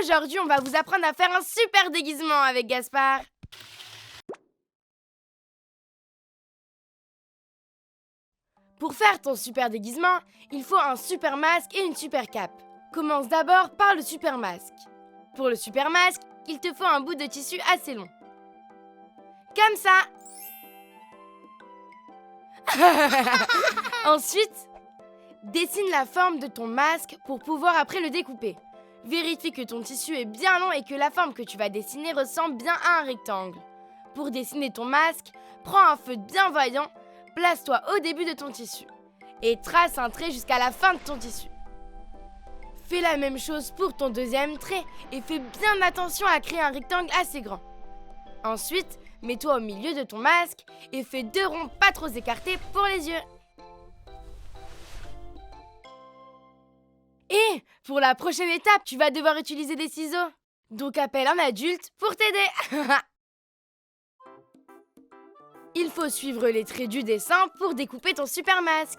Aujourd'hui, on va vous apprendre à faire un super déguisement avec Gaspard. Pour faire ton super déguisement, il faut un super masque et une super cape. Commence d'abord par le super masque. Pour le super masque, il te faut un bout de tissu assez long. Comme ça. Ensuite, dessine la forme de ton masque pour pouvoir après le découper. Vérifie que ton tissu est bien long et que la forme que tu vas dessiner ressemble bien à un rectangle. Pour dessiner ton masque, prends un feutre bien voyant, place-toi au début de ton tissu et trace un trait jusqu'à la fin de ton tissu. Fais la même chose pour ton deuxième trait et fais bien attention à créer un rectangle assez grand. Ensuite, mets-toi au milieu de ton masque et fais 2 ronds pas trop écartés pour les yeux. Et pour la prochaine étape, tu vas devoir utiliser des ciseaux. Donc appelle un adulte pour t'aider. Il faut suivre les traits du dessin pour découper ton super masque.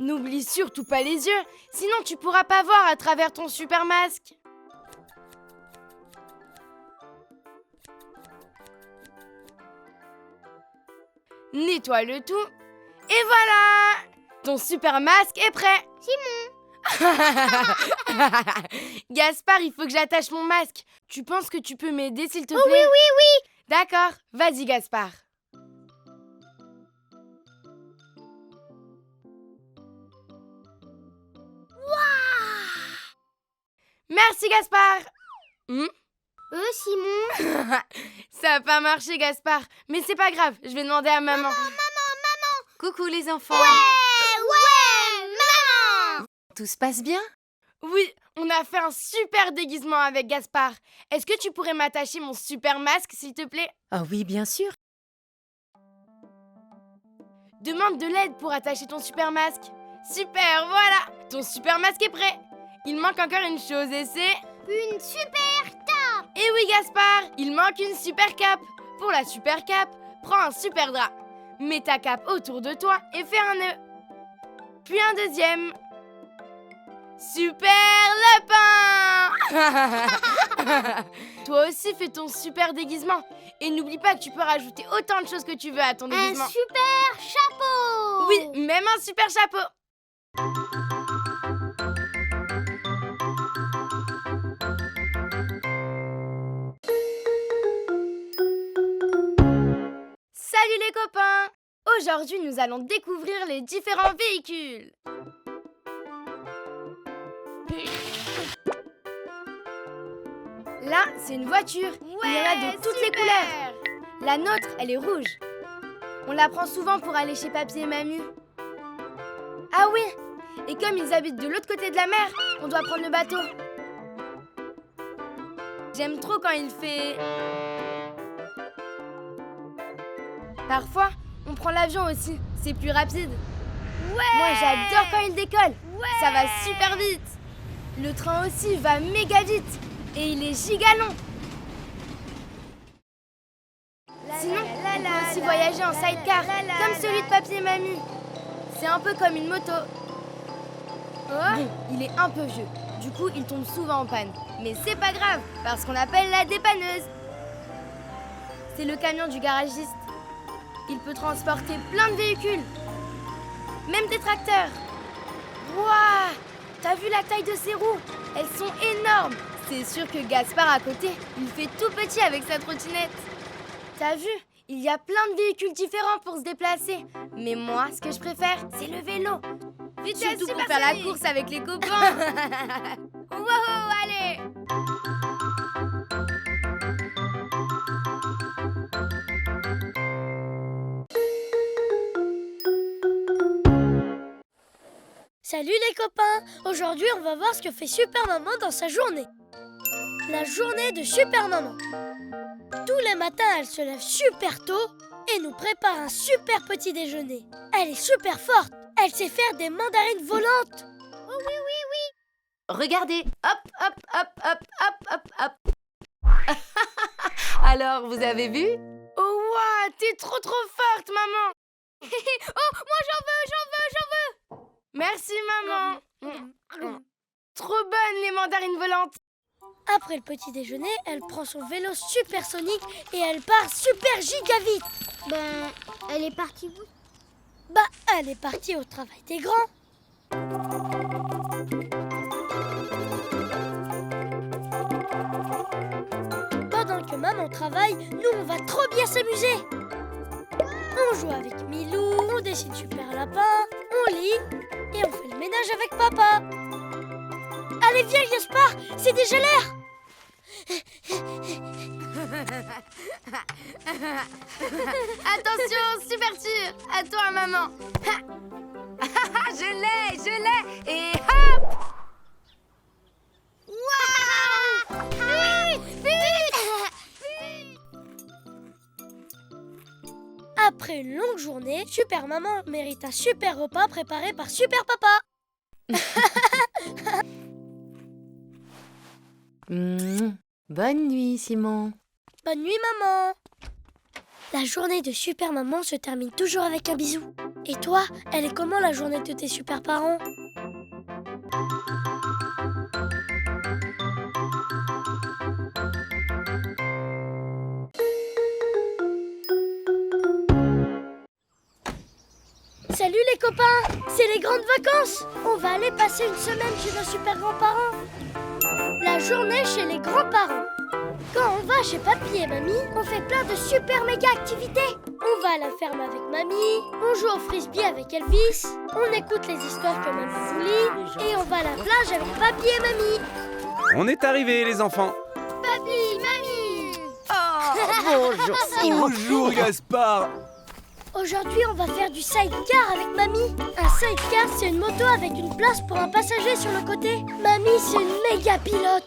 N'oublie surtout pas les yeux, sinon tu pourras pas voir à travers ton super masque. Nettoie le tout. Et voilà! Ton super masque est prêt. Simon! Gaspard, il faut que j'attache mon masque. Tu penses que tu peux m'aider, s'il te plaît? Oh oui! D'accord, vas-y Gaspard. Merci Gaspard. Simon! Ça a pas marché Gaspard, mais c'est pas grave, je vais demander à maman. Maman! Coucou les enfants. Ouais! Maman! Tout se passe bien? Oui, on a fait un super déguisement avec Gaspard. Est-ce que tu pourrais m'attacher mon super masque, s'il te plaît? Ah oui, bien sûr. Demande de l'aide pour attacher ton super masque. Super, voilà! Ton super masque est prêt. Il manque encore une chose et c'est... Une super cape! Eh oui Gaspard, il manque une super cape. Pour la super cape, prends un super drap. Mets ta cape autour de toi et fais un nœud. Puis un deuxième. Super lapin! Toi aussi fais ton super déguisement. Et n'oublie pas que tu peux rajouter autant de choses que tu veux à ton déguisement. Un super chapeau! Oui, même un super chapeau. Salut les copains! Aujourd'hui, nous allons découvrir les différents véhicules. Là, c'est une voiture. Il y en a de toutes les couleurs. La nôtre, elle est rouge. On la prend souvent pour aller chez Papy et Mamie. Ah oui! Et comme ils habitent de l'autre côté de la mer, on doit prendre le bateau. J'aime trop quand il fait... Parfois, on prend l'avion aussi, c'est plus rapide. Ouais! Moi, j'adore quand il décolle. Ça va super vite. Le train aussi va méga vite. Et il est giga long. Sinon, on peut aussi voyager en sidecar, comme celui de Papy et Mamie. C'est un peu comme une moto. Bon, il est un peu vieux. Du coup, il tombe souvent en panne. Mais c'est pas grave, parce qu'on appelle la dépanneuse. C'est le camion du garagiste. Il peut transporter plein de véhicules. Même des tracteurs. Waouh! T'as vu la taille de ses roues? Elles sont énormes. C'est sûr que Gaspard à côté, il fait tout petit avec sa trottinette. T'as vu? Il y a plein de véhicules différents pour se déplacer. Mais moi, ce que je préfère, c'est le vélo. Surtout pour faire la course avec les copains. Wow, allez! Salut les copains! Aujourd'hui, on va voir ce que fait Super Maman dans sa journée. La journée de Super Maman. Tous les matins, elle se lève super tôt et nous prépare un super petit déjeuner. Elle est super forte. Elle sait faire des mandarines volantes. Oh oui! Regardez. Hop, hop, hop, hop, hop, hop, hop. Alors, vous avez vu? Oh waouh, t'es trop forte, maman. Oh, moi j'en veux! Merci, maman. Trop bonnes, les mandarines volantes. Après le petit déjeuner, elle prend son vélo supersonique et elle part super giga vite. Ben, elle est partie où? Bah, elle est partie au travail des grands. Pendant que maman travaille, nous on va trop bien s'amuser. On joue avec Milou, on dessine super lapin, on lit et on fait le ménage avec papa. Allez viens Gaspard, c'est déjà l'heure. Attention, super sûr. À toi, maman. Je l'ai. Et hop! Après une longue journée, Super Maman mérite un super repas préparé par Super Papa. Bonne nuit, Simon. Bonne nuit maman. La journée de Super Maman se termine toujours avec un bisou. Et toi, elle est comment la journée de tes super parents? Salut les copains, c'est les grandes vacances. On va aller passer une semaine chez nos super grands-parents. La journée chez les grands-parents. Quand on va chez papy et mamie, on fait plein de super méga activités. On va à la ferme avec mamie, on joue au frisbee avec Elvis, on écoute les histoires que mamie nous lit et on va à la plage avec papy et mamie. On est arrivés, les enfants. Papy, mamie. Bonjour, Simon. Bonjour, Gaspard. Aujourd'hui, on va faire du sidecar avec mamie. Un sidecar, c'est une moto avec une place pour un passager sur le côté. Mamie, c'est une méga pilote.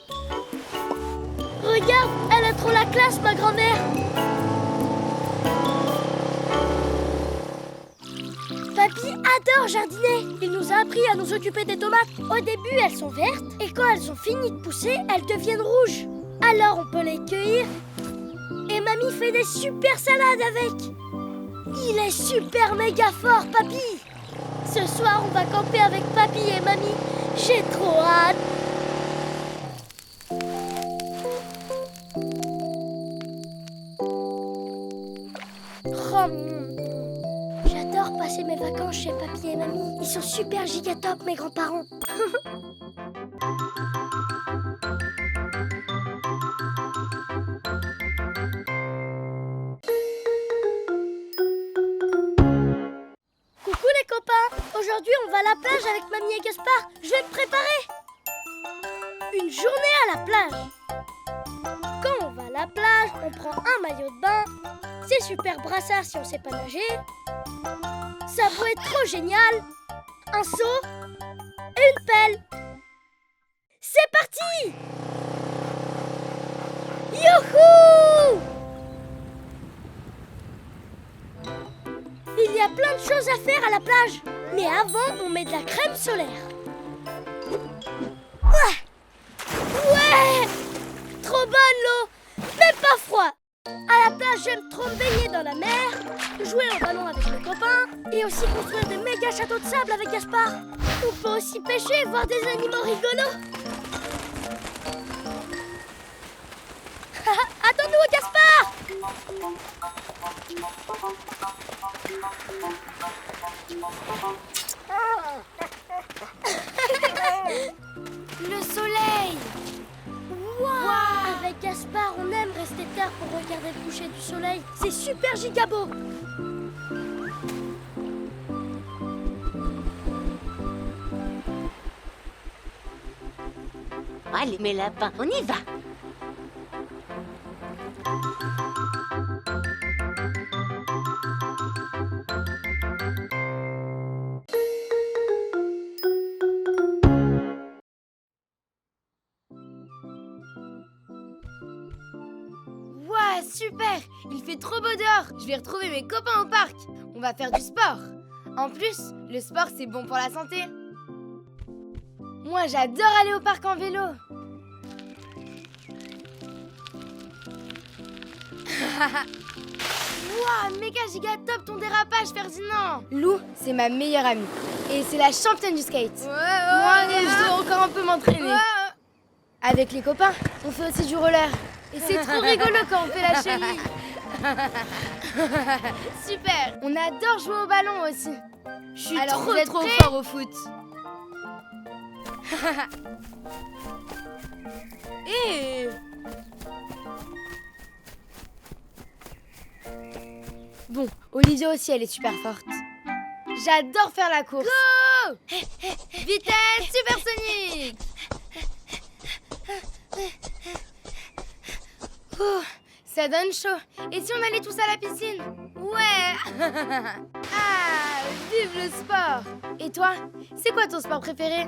Regarde, elle a trop la classe, ma grand-mère. Papy adore jardiner. Il nous a appris à nous occuper des tomates. Au début, elles sont vertes et quand elles ont fini de pousser, elles deviennent rouges. Alors, on peut les cueillir. Et mamie fait des super salades avec. Il est super méga fort, papy. Ce soir, on va camper avec papy et mamie. J'ai trop hâte. J'adore passer mes vacances chez papy et mamie. Ils sont super giga top, mes grands-parents. Coucou les copains. Aujourd'hui, on va à la plage avec mamie et Gaspard. Je vais me préparer. Une journée à la plage. Quand on va à la plage, on prend un maillot de bain. C'est super brassard si on sait pas nager. Ça peut être trop génial. Un seau et une pelle. C'est parti! Youhou! Il y a plein de choses à faire à la plage. Mais avant, on met de la crème solaire. Ouais! Trop bonne l'eau, mais pas froid. À la plage, j'aime trop me baigner dans la mer, jouer au ballon avec mes copains et aussi construire des méga châteaux de sable avec Gaspard. On peut aussi pêcher et voir des animaux rigolos. Attends-nous, Gaspard! Le soleil. Wow. Avec Gaspard, on aime rester tard pour regarder le coucher du soleil. C'est super giga beau. Allez, mes lapins, on y va. Ouah, super. Il fait trop beau dehors. Je vais retrouver mes copains au parc. On va faire du sport. En plus, le sport, c'est bon pour la santé. Moi, j'adore aller au parc en vélo. Waouh, méga giga top ton dérapage, Ferdinand. Lou, c'est ma meilleure amie. Et c'est la championne du skate. Moi, je dois encore un peu m'entraîner. Avec les copains, on fait aussi du roller. Et c'est trop rigolo quand on fait la chenille. Super. On adore jouer au ballon aussi. Je suis trop fort au foot. Et... Bon, Olivia aussi, elle est super forte. J'adore faire la course. Go! Vitesse supersonique. Ça donne chaud. Et si on allait tous à la piscine? Ouais. Ah, vive le sport. Et toi, c'est quoi ton sport préféré?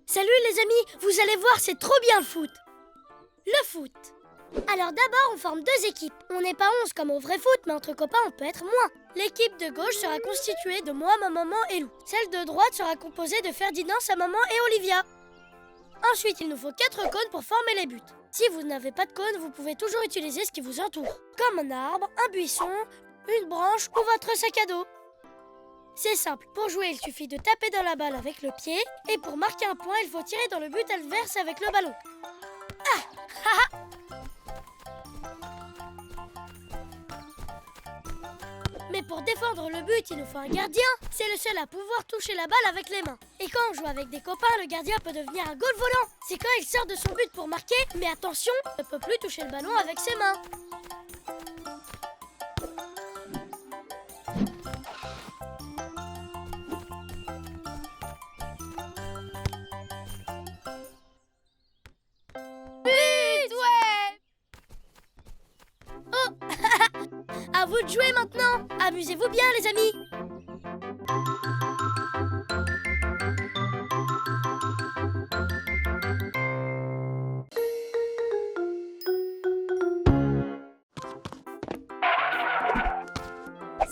Salut les amis, vous allez voir, c'est trop bien le foot. Le foot. Alors d'abord, on forme 2 équipes. On n'est pas 11 comme au vrai foot, mais entre copains, on peut être moins. L'équipe de gauche sera constituée de moi, ma maman et Lou. Celle de droite sera composée de Ferdinand, sa maman et Olivia. Ensuite, il nous faut 4 cônes pour former les buts. Si vous n'avez pas de cône, vous pouvez toujours utiliser ce qui vous entoure, comme un arbre, un buisson, une branche ou votre sac à dos. C'est simple, pour jouer, il suffit de taper dans la balle avec le pied, et pour marquer un point, il faut tirer dans le but adverse avec le ballon. Ah! Mais pour défendre le but, il nous faut un gardien. C'est le seul à pouvoir toucher la balle avec les mains. Et quand on joue avec des copains, le gardien peut devenir un goal volant. C'est quand il sort de son but pour marquer, mais attention, il ne peut plus toucher le ballon avec ses mains. À vous de jouer maintenant. Amusez-vous bien les amis.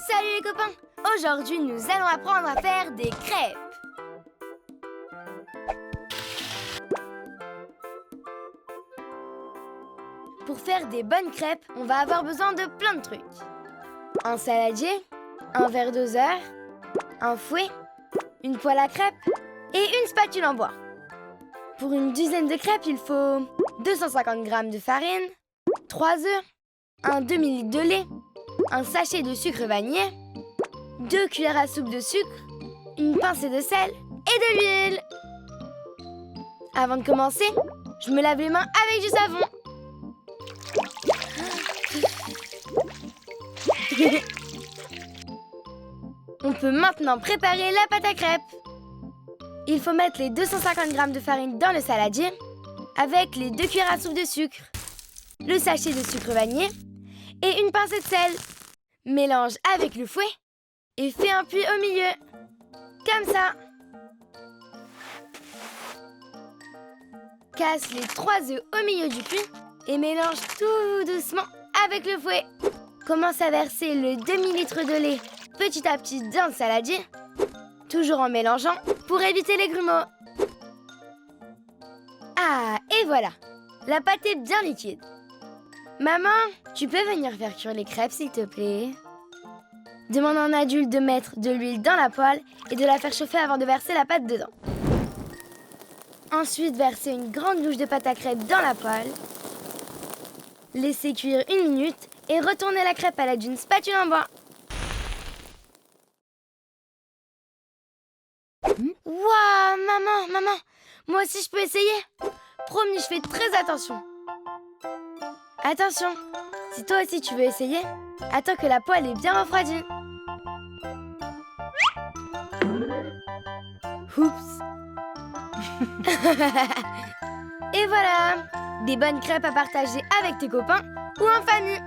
Salut les copains. Aujourd'hui, nous allons apprendre à faire des crêpes. Pour faire des bonnes crêpes, on va avoir besoin de plein de trucs. Un saladier, un verre doseur, un fouet, une poêle à crêpes et une spatule en bois. Pour une dizaine de crêpes, il faut 250 g de farine, 3 œufs, un demi-litre de lait, un sachet de sucre vanillé, 2 cuillères à soupe de sucre, une pincée de sel et de l'huile. Avant de commencer, je me lave les mains avec du savon. On peut maintenant préparer la pâte à crêpes. Il faut mettre les 250 g de farine dans le saladier avec les 2 cuillères à soupe de sucre, le sachet de sucre vanillé et une pincée de sel. Mélange avec le fouet et fais un puits au milieu, comme ça. Casse les 3 œufs au milieu du puits et mélange tout doucement avec le fouet. Commence à verser le demi-litre de lait petit à petit dans le saladier, toujours en mélangeant pour éviter les grumeaux. Ah, et voilà, la pâte est bien liquide. Maman, tu peux venir faire cuire les crêpes s'il te plaît? Demande à un adulte de mettre de l'huile dans la poêle et de la faire chauffer avant de verser la pâte dedans. Ensuite, versez une grande louche de pâte à crêpes dans la poêle. Laissez cuire 1 minute et retournez la crêpe à l'aide d'une spatule en bois. Waouh, maman, moi aussi je peux essayer? Promis, je fais très attention. Attention, si toi aussi tu veux essayer, attends que la poêle est bien refroidie. Oups. Et voilà, des bonnes crêpes à partager avec tes copains ou en famille.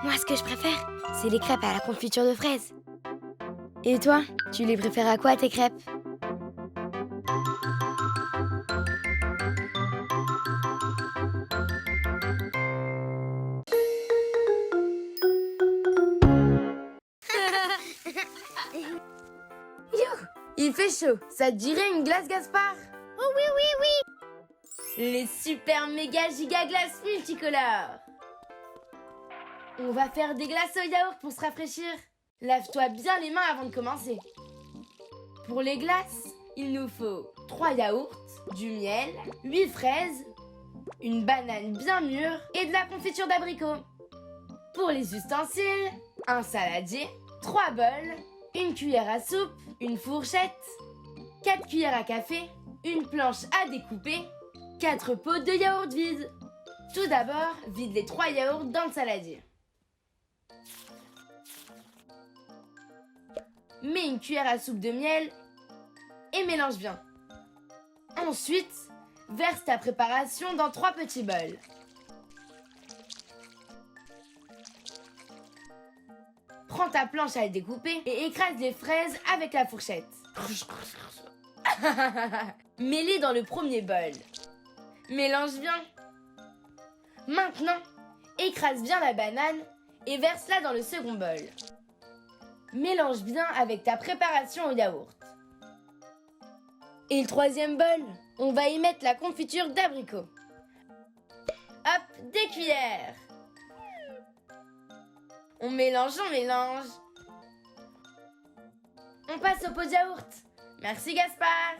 Moi ce que je préfère, c'est les crêpes à la confiture de fraises. Et toi, tu les préfères à quoi tes crêpes? Il fait chaud. Ça te dirait une glace, Gaspard? Oh oui, oui, oui. Les super méga giga glaces multicolores. On va faire des glaces au yaourt pour se rafraîchir. Lave-toi bien les mains avant de commencer. Pour les glaces, il nous faut 3 yaourts, du miel, 8 fraises, une banane bien mûre et de la confiture d'abricot. Pour les ustensiles, un saladier, 3 bols, une cuillère à soupe, une fourchette, 4 cuillères à café, une planche à découper, 4 pots de yaourt vides. Tout d'abord, vide les 3 yaourts dans le saladier. Mets une cuillère à soupe de miel et mélange bien. Ensuite, verse ta préparation dans 3 petits bols. Prends ta planche à découper et écrase les fraises avec la fourchette. Mets-les dans le premier bol. Mélange bien. Maintenant, écrase bien la banane et verse-la dans le second bol. Mélange bien avec ta préparation au yaourt. Et le troisième bol, on va y mettre la confiture d'abricot. Hop, des cuillères. On mélange, on mélange. On passe au pot de yaourt. Merci Gaspard.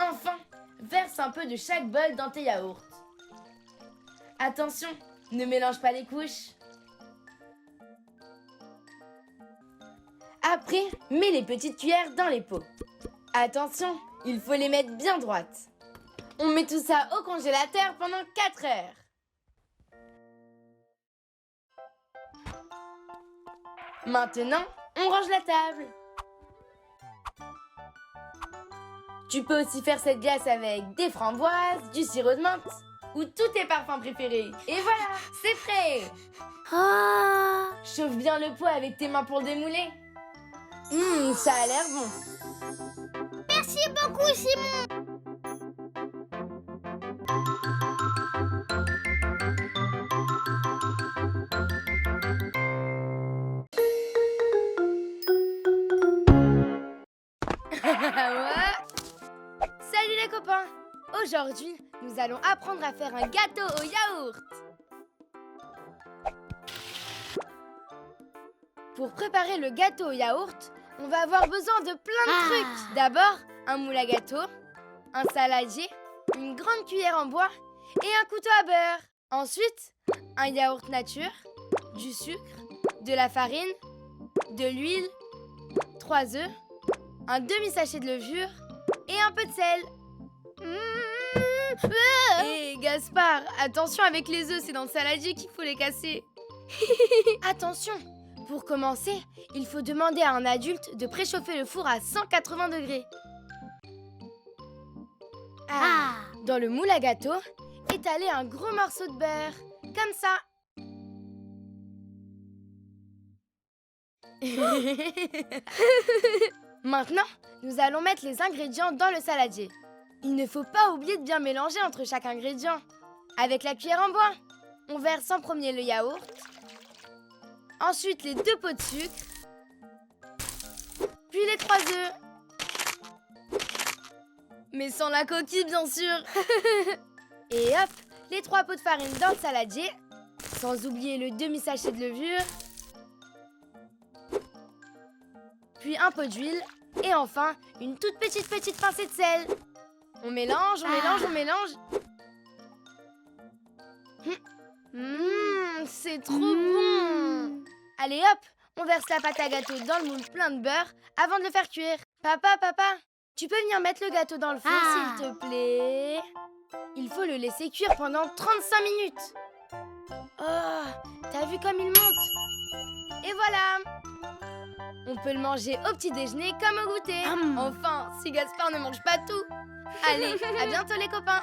Enfin, verse un peu de chaque bol dans tes yaourts. Attention, ne mélange pas les couches. Après, mets les petites cuillères dans les pots. Attention, il faut les mettre bien droites. On met tout ça au congélateur pendant 4 heures. Maintenant, on range la table. Tu peux aussi faire cette glace avec des framboises, du sirop de menthe ou tous tes parfums préférés. Et voilà, c'est prêt. Oh. Chauffe bien le pot avec tes mains pour le démouler. Ça a l'air bon. Merci beaucoup, Simon. Salut les copains. Aujourd'hui, nous allons apprendre à faire un gâteau au yaourt. Pour préparer le gâteau au yaourt, on va avoir besoin de plein de trucs. D'abord, un moule à gâteau, un saladier, une grande cuillère en bois et un couteau à beurre. Ensuite, un yaourt nature, du sucre, de la farine, de l'huile, 3 œufs, un demi-sachet de levure et un peu de sel. Hé Gaspard, attention avec les œufs, c'est dans le saladier qu'il faut les casser. Attention, pour commencer, il faut demander à un adulte de préchauffer le four à 180 degrés. Dans le moule à gâteau, étaler un gros morceau de beurre, comme ça. Maintenant, nous allons mettre les ingrédients dans le saladier. Il ne faut pas oublier de bien mélanger entre chaque ingrédient. Avec la cuillère en bois, on verse en premier le yaourt, ensuite les 2 pots de sucre, puis les 3 œufs. Mais sans la coquille, bien sûr. Et hop, les 3 pots de farine dans le saladier, sans oublier le demi-sachet de levure, puis un pot d'huile, et enfin, une toute petite pincée de sel. On mélange, on mélange, on mélange. C'est trop bon. Allez hop, on verse la pâte à gâteau dans le moule plein de beurre avant de le faire cuire. Papa, tu peux venir mettre le gâteau dans le four, s'il te plaît? Il faut le laisser cuire pendant 35 minutes. Oh, t'as vu comme il monte? Et voilà. On peut le manger au petit déjeuner comme au goûter. Enfin, si Gaspard ne mange pas tout. Allez, à bientôt les copains.